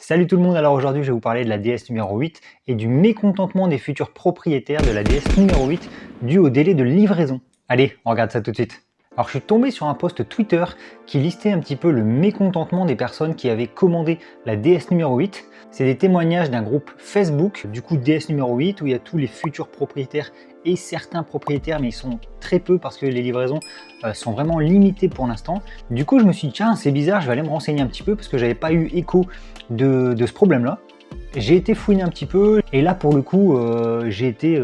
Salut tout le monde, alors aujourd'hui je vais vous parler de la DS numéro 8 et du mécontentement des futurs propriétaires de la DS numéro 8 dû au délai de livraison. Allez, on regarde ça tout de suite. Alors je suis tombé sur un post Twitter qui listait un petit peu le mécontentement des personnes qui avaient commandé la DS numéro 8. C'est des témoignages d'un groupe Facebook, du coup DS numéro 8, où il y a tous les futurs propriétaires et certains propriétaires, mais ils sont très peu parce que les livraisons sont vraiment limitées pour l'instant. Du coup je me suis dit tiens c'est bizarre, je vais aller me renseigner un petit peu parce que j'avais pas eu écho de ce problème-là. J'ai été fouiner un petit peu et là pour le coup j'ai été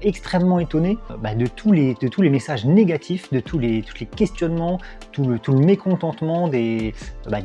extrêmement étonné de tous les messages négatifs, de tous les questionnements, tout le mécontentement des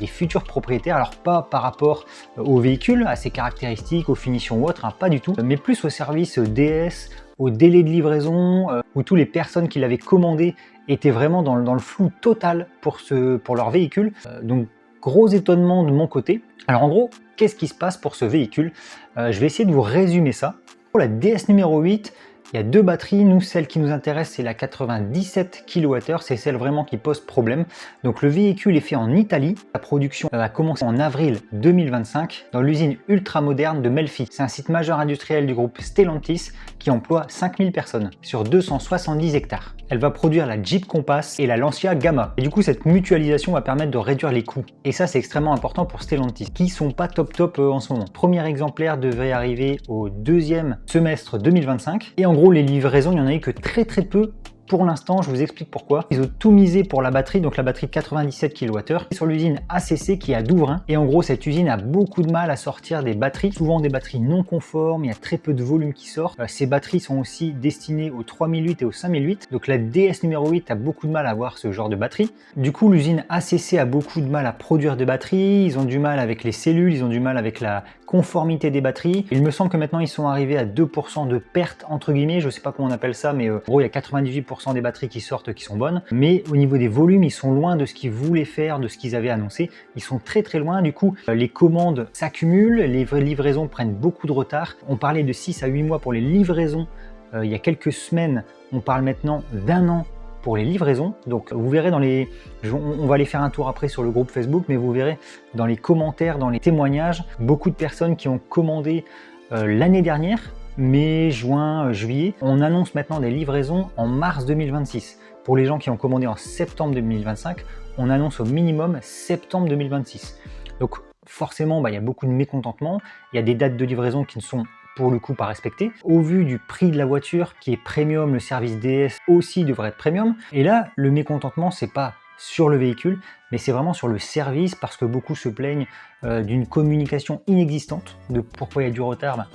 futurs propriétaires. Alors pas par rapport au véhicule, à ses caractéristiques, aux finitions ou autres, hein, pas du tout, mais plus au service DS, au délai de livraison, où toutes les personnes qui l'avaient commandé étaient vraiment dans le flou total pour leur véhicule. Donc gros étonnement de mon côté. Alors en gros, qu'est-ce qui se passe pour ce véhicule? Je vais essayer de vous résumer ça. Pour la DS numéro 8, il y a deux batteries. Nous, celle qui nous intéresse, c'est la 97 kWh. C'est celle vraiment qui pose problème. Donc le véhicule est fait en Italie. La production a commencé en avril 2025 dans l'usine ultramoderne de Melfi. C'est un site majeur industriel du groupe Stellantis qui emploie 5000 personnes sur 270 hectares. Elle va produire la Jeep Compass et la Lancia Gamma. Et du coup, cette mutualisation va permettre de réduire les coûts. Et ça, c'est extrêmement important pour Stellantis, qui sont pas top en ce moment. Premier exemplaire devrait arriver au deuxième semestre 2025. Et en gros, les livraisons, il n'y en a eu que très peu. Pour l'instant, je vous explique pourquoi. Ils ont tout misé pour la batterie, donc la batterie de 97 kWh, sur l'usine ACC qui est à Douvrin. Et en gros, cette usine a beaucoup de mal à sortir des batteries, souvent des batteries non conformes, il y a très peu de volume qui sort. Ces batteries sont aussi destinées aux 3008 et aux 5008, donc la DS numéro 8 a beaucoup de mal à avoir ce genre de batterie. Du coup, l'usine ACC a beaucoup de mal à produire des batteries, ils ont du mal avec les cellules, ils ont du mal avec la conformité des batteries. Il me semble que maintenant ils sont arrivés à 2% de perte entre guillemets, je sais pas comment on appelle ça, mais en gros il y a 98% des batteries qui sortent qui sont bonnes, mais au niveau des volumes ils sont loin de ce qu'ils voulaient faire, de ce qu'ils avaient annoncé. Ils sont très loin. Du coup les commandes s'accumulent, les livraisons prennent beaucoup de retard. On parlait de 6 à 8 mois pour les livraisons il y a quelques semaines, on parle maintenant d'1 an pour les livraisons. Donc vous verrez on va aller faire un tour après sur le groupe Facebook, mais vous verrez dans les commentaires, dans les témoignages, beaucoup de personnes qui ont commandé l'année dernière, mai, juin, juillet. On annonce maintenant des livraisons en mars 2026. Pour les gens qui ont commandé en septembre 2025, on annonce au minimum septembre 2026. Donc forcément, il y a beaucoup de mécontentement. Il y a des dates de livraison qui ne sont pour le coup pas respectées. Au vu du prix de la voiture qui est premium, le service DS aussi devrait être premium. Et là, le mécontentement, c'est pas sur le véhicule, mais c'est vraiment sur le service, parce que beaucoup se plaignent d'une communication inexistante, de pourquoi il y a du retard.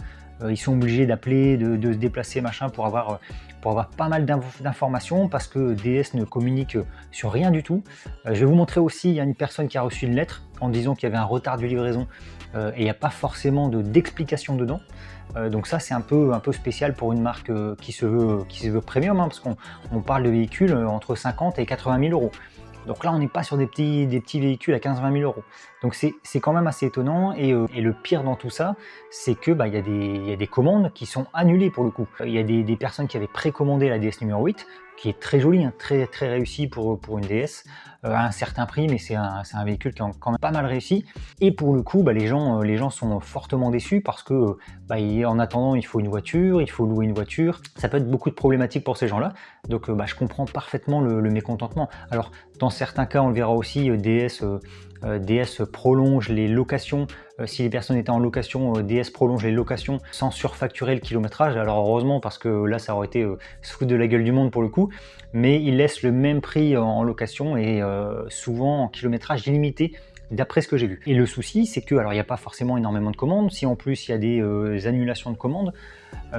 Ils sont obligés d'appeler, de se déplacer, machin, pour avoir pas mal d'informations, parce que DS ne communique sur rien du tout. Je vais vous montrer aussi, il y a une personne qui a reçu une lettre en disant qu'il y avait un retard de livraison et il n'y a pas forcément d'explication dedans. Donc ça c'est un peu spécial pour une marque qui se veut premium, hein, parce qu'on parle de véhicules entre 50 et 80 000 euros. Donc là, on n'est pas sur des petits véhicules à 15-20 000 euros. Donc c'est quand même assez étonnant. Et le pire dans tout ça, c'est que il y a des commandes qui sont annulées pour le coup. Il y a des personnes qui avaient précommandé la DS numéro 8, qui est très jolie, hein, très réussi pour une DS, à un certain prix, mais c'est un véhicule qui est quand même pas mal réussi. Et pour le coup, les gens sont fortement déçus parce que en attendant, il faut une voiture, il faut louer une voiture. Ça peut être beaucoup de problématiques pour ces gens-là. Donc je comprends parfaitement le mécontentement. Alors dans certains cas, on le verra aussi, DS prolonge les locations. Si les personnes étaient en location, DS prolonge les locations sans surfacturer le kilométrage. Alors heureusement, parce que là ça aurait été se foutre de la gueule du monde pour le coup, mais ils laissent le même prix en location et souvent en kilométrage illimité, d'après ce que j'ai vu. Et le souci, c'est que, alors il n'y a pas forcément énormément de commandes. Si en plus il y a des annulations de commandes,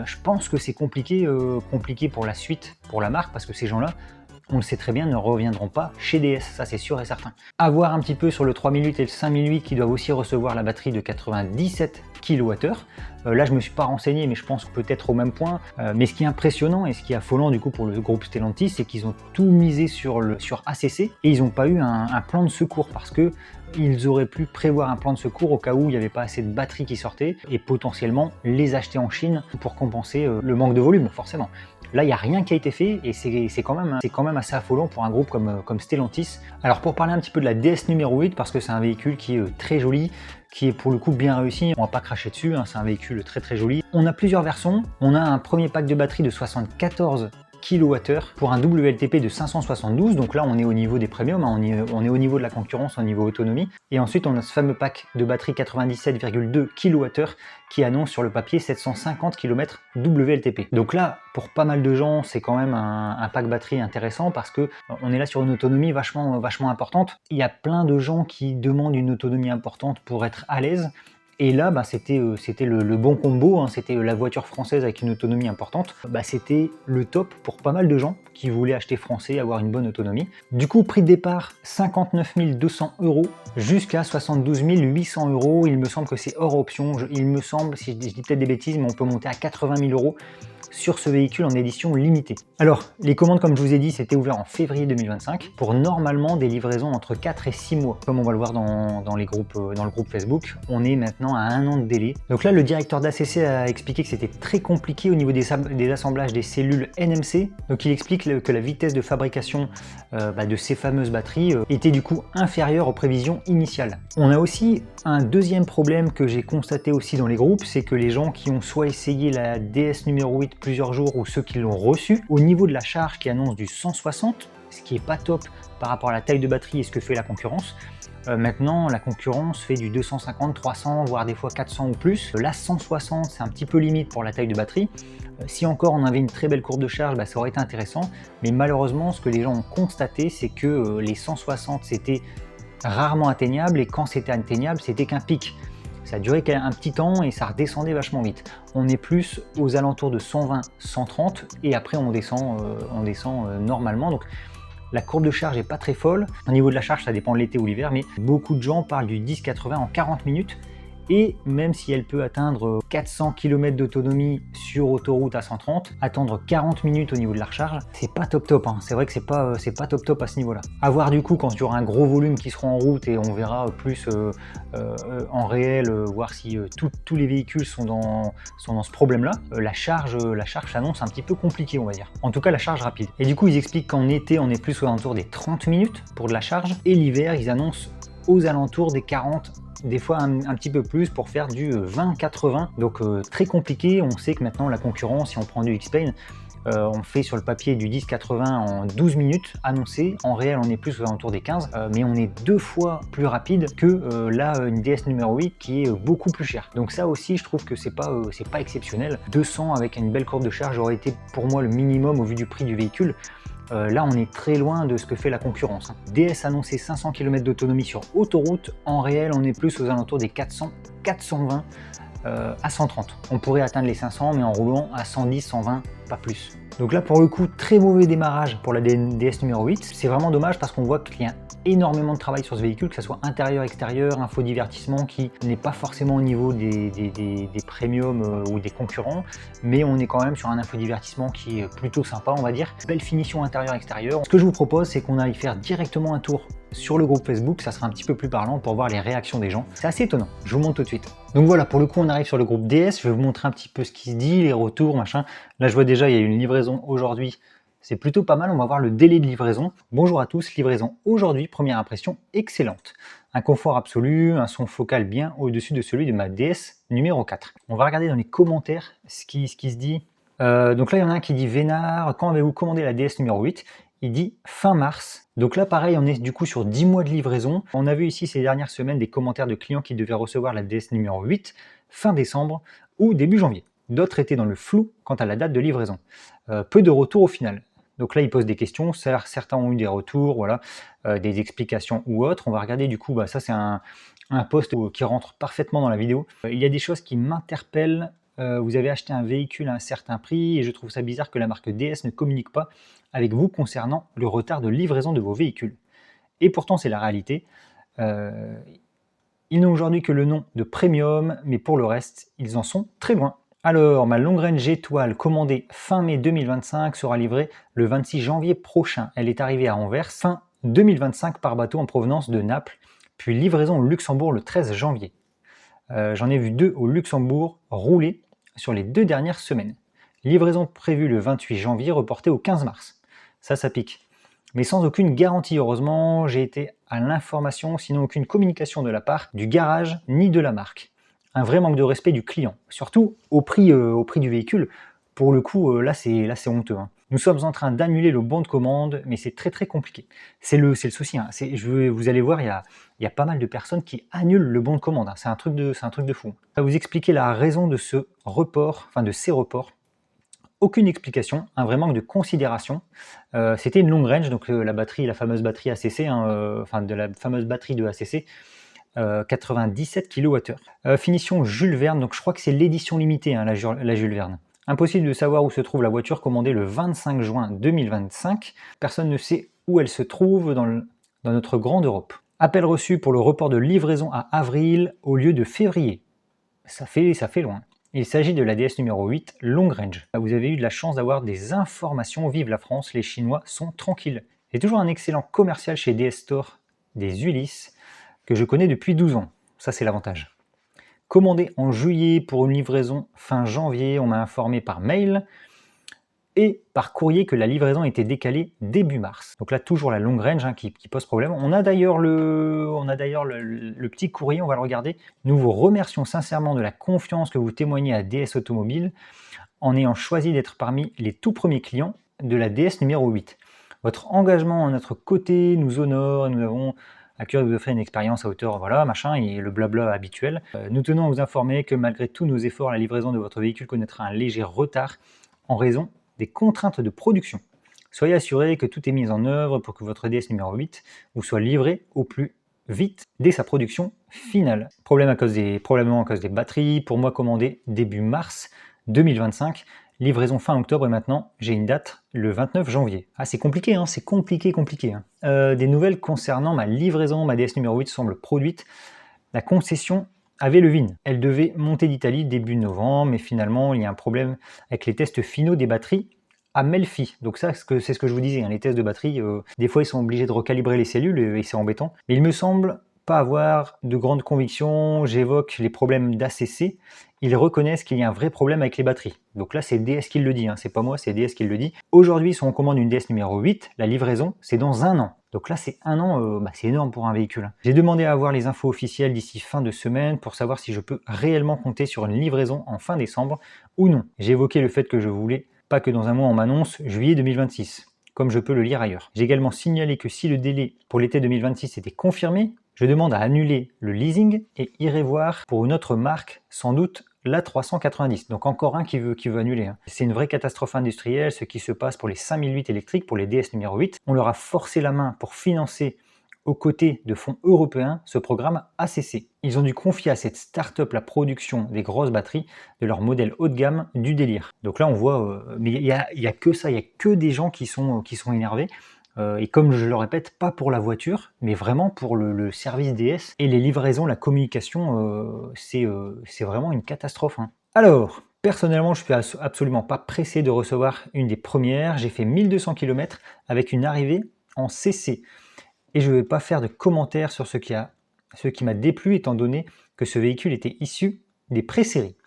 je pense que c'est compliqué pour la suite, pour la marque, parce que ces gens-là, on le sait très bien, ne reviendront pas chez DS, ça c'est sûr et certain. À voir un petit peu sur le 3008 et le 5008 qui doivent aussi recevoir la batterie de 97 kWh. Là je me suis pas renseigné, mais je pense peut-être au même point. Mais ce qui est impressionnant et ce qui est affolant du coup pour le groupe Stellantis, c'est qu'ils ont tout misé sur ACC et ils n'ont pas eu un plan de secours, parce que ils auraient pu prévoir un plan de secours au cas où il n'y avait pas assez de batteries qui sortaient et potentiellement les acheter en Chine pour compenser le manque de volume, forcément. Là, il n'y a rien qui a été fait et c'est quand même assez affolant pour un groupe comme Stellantis. Alors pour parler un petit peu de la DS numéro 8, parce que c'est un véhicule qui est très joli, qui est pour le coup bien réussi. On va pas cracher dessus, hein, c'est un véhicule très très joli. On a plusieurs versions. On a un premier pack de batterie de 74 kWh pour un WLTP de 572, donc là on est au niveau des premiums, hein, on est au niveau de la concurrence au niveau autonomie. Et ensuite on a ce fameux pack de batterie 97,2 kWh qui annonce sur le papier 750 km WLTP. Donc là, pour pas mal de gens, c'est quand même un pack batterie intéressant parce que on est là sur une autonomie vachement importante. Il y a plein de gens qui demandent une autonomie importante pour être à l'aise. Et là, c'était le bon combo, hein, c'était la voiture française avec une autonomie importante. C'était le top pour pas mal de gens qui voulaient acheter français, avoir une bonne autonomie. Du coup, prix de départ, 59 200 € jusqu'à 72 800 €. Il me semble que c'est hors option. Il me semble, si je dis peut-être des bêtises, mais on peut monter à 80 000 € sur ce véhicule en édition limitée. Alors, les commandes, comme je vous ai dit, c'était ouvert en février 2025 pour normalement des livraisons entre 4 et 6 mois. Comme on va le voir dans le groupe Facebook, on est maintenant à 1 an de délai. Donc là, le directeur d'ACC a expliqué que c'était très compliqué au niveau des assemblages des cellules NMC. Donc il explique que la vitesse de fabrication de ces fameuses batteries était du coup inférieure aux prévisions initiales. On a aussi un deuxième problème que j'ai constaté aussi dans les groupes, c'est que les gens qui ont soit essayé la DS numéro 8 plusieurs jours ou ceux qui l'ont reçu, au niveau de la charge qui annonce du 160, ce qui est pas top par rapport à la taille de batterie et ce que fait la concurrence. Maintenant, la concurrence fait du 250, 300, voire des fois 400 ou plus. Là, 160, c'est un petit peu limite pour la taille de batterie. Si encore on avait une très belle courbe de charge, ça aurait été intéressant. Mais malheureusement, ce que les gens ont constaté, c'est que les 160, c'était rarement atteignable. Et quand c'était atteignable, c'était qu'un pic. Ça a duré un petit temps et ça redescendait vachement vite. On est plus aux alentours de 120, 130 et après on descend normalement. Donc la courbe de charge n'est pas très folle. Au niveau de la charge, ça dépend de l'été ou l'hiver, mais beaucoup de gens parlent du 10-80 en 40 minutes. Et même si elle peut atteindre 400 km d'autonomie sur autoroute à 130, attendre 40 minutes au niveau de la recharge, c'est pas top, hein. C'est vrai que c'est pas top à ce niveau-là. À voir du coup quand il y aura un gros volume qui sera en route et on verra plus en réel, voir si tous les véhicules sont dans ce problème-là. La charge s'annonce un petit peu compliquée, on va dire. En tout cas, la charge rapide. Et du coup, ils expliquent qu'en été, on est plus aux alentours des 30 minutes pour de la charge. Et l'hiver, ils annoncent aux alentours des 40, des fois un petit peu plus pour faire du 20-80. Donc très compliqué. On sait que maintenant la concurrence, si on prend du Xpeng, on fait sur le papier du 10-80 en 12 minutes annoncé. En réel, on est plus aux alentours des 15, mais on est 2 fois plus rapide que une DS numéro 8 qui est beaucoup plus chère. Donc ça aussi, je trouve que c'est pas exceptionnel. 200 avec une belle courbe de charge aurait été pour moi le minimum au vu du prix du véhicule. Là, on est très loin de ce que fait la concurrence. DS annoncé 500 km d'autonomie sur autoroute. En réel, on est plus aux alentours des 400, 420 à 130. On pourrait atteindre les 500, mais en roulant à 110, 120, pas plus. Donc là, pour le coup, très mauvais démarrage pour la DS numéro 8. C'est vraiment dommage parce qu'on voit qu'il y a énormément de travail sur ce véhicule, que ce soit intérieur, extérieur, infodivertissement qui n'est pas forcément au niveau des premiums ou des concurrents, mais on est quand même sur un infodivertissement qui est plutôt sympa, on va dire. Belle finition intérieur-extérieur. Ce que je vous propose, c'est qu'on aille faire directement un tour sur le groupe Facebook, ça sera un petit peu plus parlant pour voir les réactions des gens. C'est assez étonnant, je vous montre tout de suite. Donc voilà, pour le coup, on arrive sur le groupe DS, je vais vous montrer un petit peu ce qui se dit, les retours, machin. Là, je vois déjà, il y a une livraison aujourd'hui. C'est plutôt pas mal, on va voir le délai de livraison. Bonjour à tous, livraison aujourd'hui, première impression excellente. Un confort absolu, un son focal bien au-dessus de celui de ma DS numéro 4. On va regarder dans les commentaires ce qui se dit. Donc là, il y en a un qui dit Vénard, quand avez-vous commandé la DS numéro 8 ? Il dit fin mars. Donc là, pareil, on est du coup sur 10 mois de livraison. On a vu ici ces dernières semaines des commentaires de clients qui devaient recevoir la DS numéro 8 fin décembre ou début janvier. D'autres étaient dans le flou quant à la date de livraison. Peu de retours au final. Donc là, ils posent des questions, certains ont eu des retours, voilà, des explications ou autres. On va regarder du coup, ça c'est un post qui rentre parfaitement dans la vidéo. Il y a des choses qui m'interpellent. Vous avez acheté un véhicule à un certain prix et je trouve ça bizarre que la marque DS ne communique pas avec vous concernant le retard de livraison de vos véhicules. Et pourtant, c'est la réalité. Ils n'ont aujourd'hui que le nom de Premium, mais pour le reste, ils en sont très loin. Alors, ma Long Range étoile commandée fin mai 2025 sera livrée le 26 janvier prochain. Elle est arrivée à Anvers fin 2025 par bateau en provenance de Naples, puis livraison au Luxembourg le 13 janvier. J'en ai vu 2 au Luxembourg rouler sur les 2 dernières semaines. Livraison prévue le 28 janvier, reportée au 15 mars. Ça pique. mais sans aucune garantie. Heureusement, j'ai été à l'information, sinon aucune communication de la part du garage ni de la marque. Un vrai manque de respect du client, surtout au prix du véhicule. Pour le coup, là c'est honteux, hein. Nous sommes en train d'annuler le bon de commande, mais c'est très compliqué. C'est le souci, hein. Vous allez voir, il y a pas mal de personnes qui annulent le bon de commande, hein. C'est un truc de fou. Je vais vous expliquer la raison de ce report, enfin de ces reports. Aucune explication, un vrai manque de considération. C'était une long range, donc la batterie, la fameuse batterie ACC, hein, enfin de la fameuse batterie de ACC, 97 kWh. Finition Jules Verne, donc je crois que c'est l'édition limitée, hein, la Jules Verne. Impossible de savoir où se trouve la voiture commandée le 25 juin 2025. Personne ne sait où elle se trouve dans notre grande Europe. Appel reçu pour le report de livraison à avril au lieu de février. Ça fait loin. Il s'agit de la DS numéro 8 Long Range. Vous avez eu de la chance d'avoir des informations. Vive la France, les Chinois sont tranquilles. J'ai toujours un excellent commercial chez DS Store, des Ulysses, que je connais depuis 12 ans. Ça, c'est l'avantage. Commandé en juillet pour une livraison fin janvier, on m'a informé par mail et par courrier que la livraison était décalée début mars. Donc là, toujours la long range, hein, qui pose problème. On a d'ailleurs le petit courrier, on va le regarder. Nous vous remercions sincèrement de la confiance que vous témoignez à DS Automobile en ayant choisi d'être parmi les tout premiers clients de la DS numéro 8. Votre engagement à notre côté nous honore et nous avons à cœur de vous offrir une expérience à hauteur, voilà, machin, et le blabla habituel. Nous tenons à vous informer que malgré tous nos efforts, la livraison de votre véhicule connaîtra un léger retard en raison des contraintes de production. Soyez assurés que tout est mis en œuvre pour que votre DS numéro 8 vous soit livré au plus vite dès sa production finale. Probablement à cause des batteries, pour moi commandé début mars 2025. Livraison fin octobre et maintenant j'ai une date le 29 janvier. Ah, c'est compliqué, hein, c'est compliqué. Hein. Des nouvelles concernant ma livraison, ma DS numéro 8 semble produite. La concession avait le VIN. Elle devait monter d'Italie début novembre, mais finalement il y a un problème avec les tests finaux des batteries à Melfi. Donc ça, c'est ce que je vous disais, hein, les tests de batterie, des fois ils sont obligés de recalibrer les cellules et c'est embêtant. Mais il me semble pas avoir de grandes convictions, j'évoque les problèmes d'ACC, ils reconnaissent qu'il y a un vrai problème avec les batteries. Donc là, c'est DS qui le dit, hein, c'est pas moi, c'est DS qui le dit. Aujourd'hui, ils sont en commande d'une DS numéro 8, la livraison, c'est dans 1 an. Donc là, c'est 1 an, c'est énorme pour un véhicule. J'ai demandé à avoir les infos officielles d'ici fin de semaine pour savoir si je peux réellement compter sur une livraison en fin décembre ou non. J'ai évoqué le fait que je voulais pas que dans un mois on m'annonce juillet 2026, comme je peux le lire ailleurs. J'ai également signalé que si le délai pour l'été 2026 était confirmé, je demande à annuler le leasing et irai voir pour une autre marque, sans doute l'A390. Donc encore un qui veut annuler. Hein. C'est une vraie catastrophe industrielle ce qui se passe pour les 5008 électriques, pour les DS numéro 8. On leur a forcé la main pour financer aux côtés de fonds européens ce programme ACC. Ils ont dû confier à cette start-up la production des grosses batteries de leur modèle haut de gamme du délire. Donc là on voit, mais il y a que ça, il n'y a que des gens qui sont énervés. Et comme je le répète, pas pour la voiture, mais vraiment pour le service DS et les livraisons, la communication, c'est vraiment une catastrophe. Hein. Alors, personnellement, je ne suis absolument pas pressé de recevoir une des premières. J'ai fait 1200 km avec une arrivée en CC. Et je ne vais pas faire de commentaires sur ce qui m'a déplu, étant donné que ce véhicule était issu des pré-séries.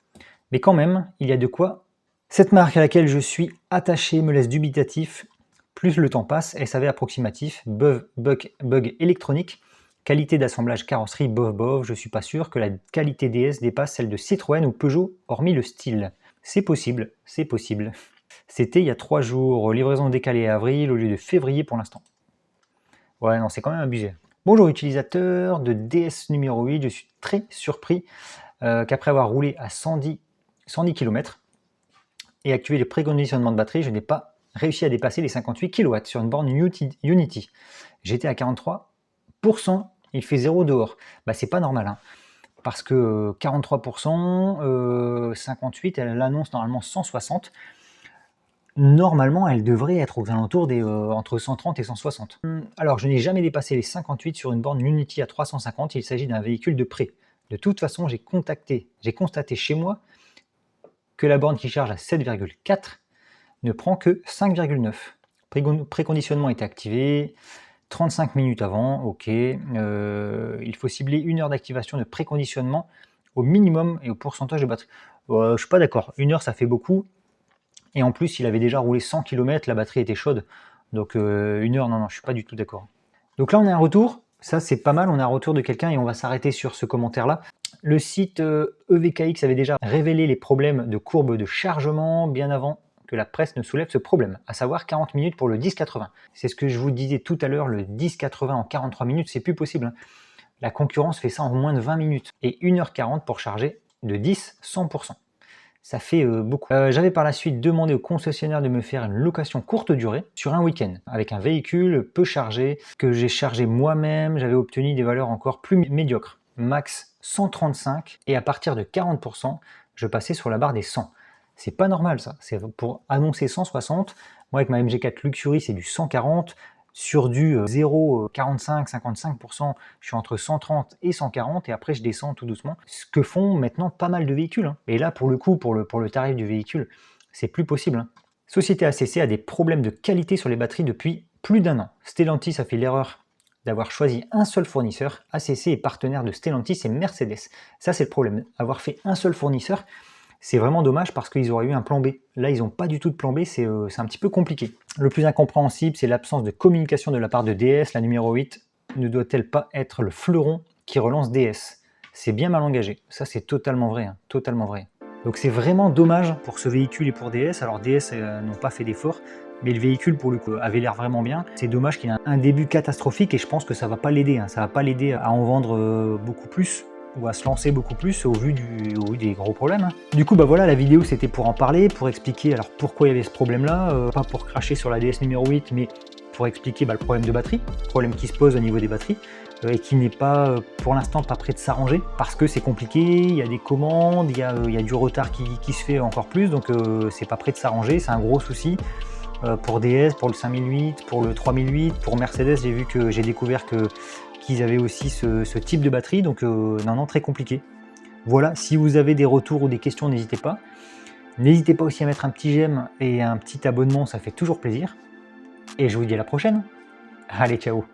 Mais quand même, il y a de quoi. Cette marque à laquelle je suis attaché me laisse dubitatif. Plus le temps passe, SAV approximatif, bug électronique, qualité d'assemblage carrosserie bof, je suis pas sûr que la qualité DS dépasse celle de Citroën ou Peugeot, hormis le style. C'est possible. C'était il y a 3 jours, livraison décalée à avril au lieu de février pour l'instant. Ouais, non, c'est quand même abusé. Bonjour utilisateur de DS numéro 8, je suis très surpris qu'après avoir roulé à 110 km et activé le préconditionnement de batterie, je n'ai pas réussi à dépasser les 58 kW sur une borne Unity. J'étais à 43%, il fait 0 dehors. Bah, c'est pas normal, hein, parce que 43%, 58, elle annonce normalement 160. Normalement, elle devrait être aux alentours des entre 130 et 160. Alors, je n'ai jamais dépassé les 58 sur une borne Unity à 350, il s'agit d'un véhicule de prêt. De toute façon, j'ai constaté chez moi que la borne qui charge à 7,4 ne prend que 5,9. Préconditionnement est activé, 35 minutes avant, ok. Il faut cibler 1 heure d'activation de préconditionnement au minimum et au pourcentage de batterie. Je suis pas d'accord, 1 heure ça fait beaucoup. Et en plus, il avait déjà roulé 100 km, la batterie était chaude. Donc 1 heure, non, je suis pas du tout d'accord. Donc là, on a un retour. Ça, c'est pas mal. On a un retour de quelqu'un et on va s'arrêter sur ce commentaire-là. Le site EVKX avait déjà révélé les problèmes de courbe de chargement bien avant que la presse ne soulève ce problème, à savoir 40 minutes pour le 1080. C'est ce que je vous disais tout à l'heure, le 1080 en 43 minutes, c'est plus possible, hein. La concurrence fait ça en moins de 20 minutes et 1h40 pour charger de 10 100%. Ça fait beaucoup. J'avais par la suite demandé au concessionnaire de me faire une location courte durée sur un week-end avec un véhicule peu chargé que j'ai chargé moi-même. J'avais obtenu des valeurs encore plus médiocres, max 135 et à partir de 40%, je passais sur la barre des 100. C'est pas normal ça. C'est pour annoncer 160. Moi avec ma MG4 Luxury c'est du 140. Sur du 0,45-55%, je suis entre 130 et 140 et après je descends tout doucement. Ce que font maintenant pas mal de véhicules, hein. Et là pour le coup, pour le tarif du véhicule, c'est plus possible, hein. Société ACC a des problèmes de qualité sur les batteries depuis plus d'1 an. Stellantis a fait l'erreur d'avoir choisi un seul fournisseur. ACC est partenaire de Stellantis et Mercedes. Ça c'est le problème, avoir fait un seul fournisseur. C'est vraiment dommage parce qu'ils auraient eu un plan B. Là, ils n'ont pas du tout de plan B, c'est un petit peu compliqué. Le plus incompréhensible, c'est l'absence de communication de la part de DS. La numéro 8 ne doit-elle pas être le fleuron qui relance DS? C'est bien mal engagé. Ça, c'est totalement vrai, hein, totalement vrai. Donc c'est vraiment dommage pour ce véhicule et pour DS. Alors DS n'ont pas fait d'efforts, mais le véhicule pour le coup avait l'air vraiment bien. C'est dommage qu'il ait un début catastrophique et je pense que ça va pas l'aider, hein. Ça va pas l'aider à en vendre beaucoup plus ou à se lancer beaucoup plus au vu des gros problèmes, hein. Du coup, bah voilà, la vidéo c'était pour en parler, pour expliquer alors pourquoi il y avait ce problème-là, pas pour cracher sur la DS numéro 8, mais pour expliquer le problème de batterie, problème qui se pose au niveau des batteries, et qui n'est pas, pour l'instant, pas prêt de s'arranger, parce que c'est compliqué, il y a des commandes, il y a du retard qui se fait encore plus, donc c'est pas prêt de s'arranger, c'est un gros souci. Pour DS, pour le 5008, pour le 3008, pour Mercedes, j'ai découvert qu'ils avaient aussi ce type de batterie, donc non, très compliqué. Voilà, si vous avez des retours ou des questions, n'hésitez pas. N'hésitez pas aussi à mettre un petit j'aime et un petit abonnement, ça fait toujours plaisir. Et je vous dis à la prochaine. Allez, ciao!